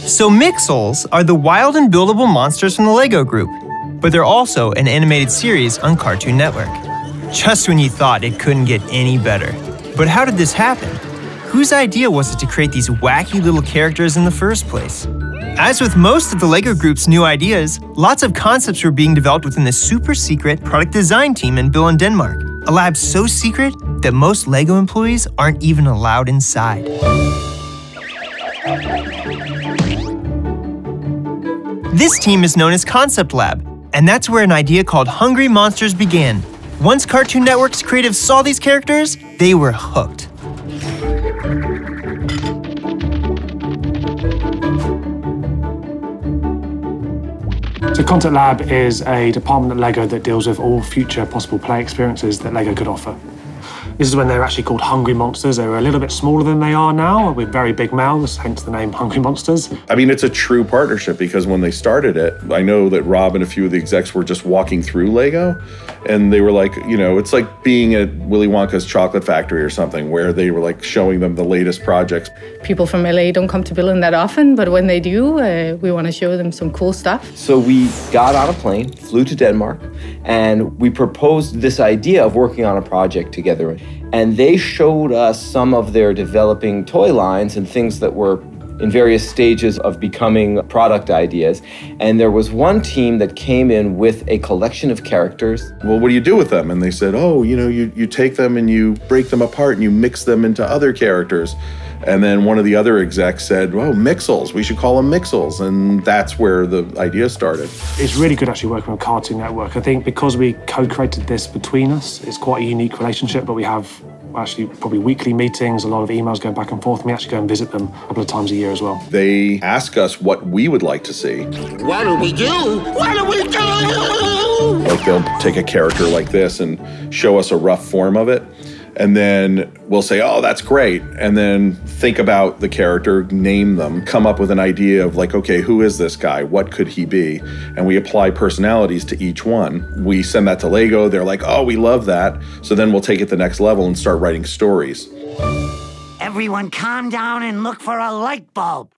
So Mixels are the wild and buildable monsters from the LEGO Group, but they're also an animated series on Cartoon Network. Just when you thought it couldn't get any better. But how did this happen? Whose idea was it to create these wacky little characters in the first place? As with most of the LEGO Group's new ideas, lots of concepts were being developed within the super secret product design team in Billund, Denmark. A lab so secret that most LEGO employees aren't even allowed inside. This team is known as Concept Lab, and that's where an idea called Hungry Monsters began. Once Cartoon Network's creatives saw these characters, they were hooked. So Concept Lab is a department at LEGO that deals with all future possible play experiences that LEGO could offer. This is when they were actually called Hungry Monsters. They were a little bit smaller than they are now, with very big mouths, hence the name Hungry Monsters. I mean, it's a true partnership because when they started it, I know that Rob and a few of the execs were just walking through LEGO, and they were like, you know, it's like being at Willy Wonka's chocolate factory or something, where they were like showing them the latest projects. People from LA don't come to Billund that often, but when they do, we want to show them some cool stuff. So we got on a plane, flew to Denmark, and we proposed this idea of working on a project together. And they showed us some of their developing toy lines and things that were in various stages of becoming product ideas. And there was one team that came in with a collection of characters. Well, what do you do with them? And they said, oh, you know, you take them and you break them apart and you mix them into other characters. And then one of the other execs said, oh, Mixels, we should call them Mixels. And that's where the idea started. It's really good actually working with Cartoon Network. I think because we co-created this between us, it's quite a unique relationship, but we have actually probably weekly meetings, a lot of emails going back and forth, and we actually go and visit them a couple of times a year as well. They ask us what we would like to see. What do we do? What do we do? Like they'll take a character like this and show us a rough form of it. And then we'll say, oh, that's great. And then think about the character, name them, come up with an idea of like, okay, who is this guy? What could he be? And we apply personalities to each one. We send that to LEGO. They're like, oh, we love that. So then we'll take it to the next level and start writing stories. Everyone calm down and look for a light bulb.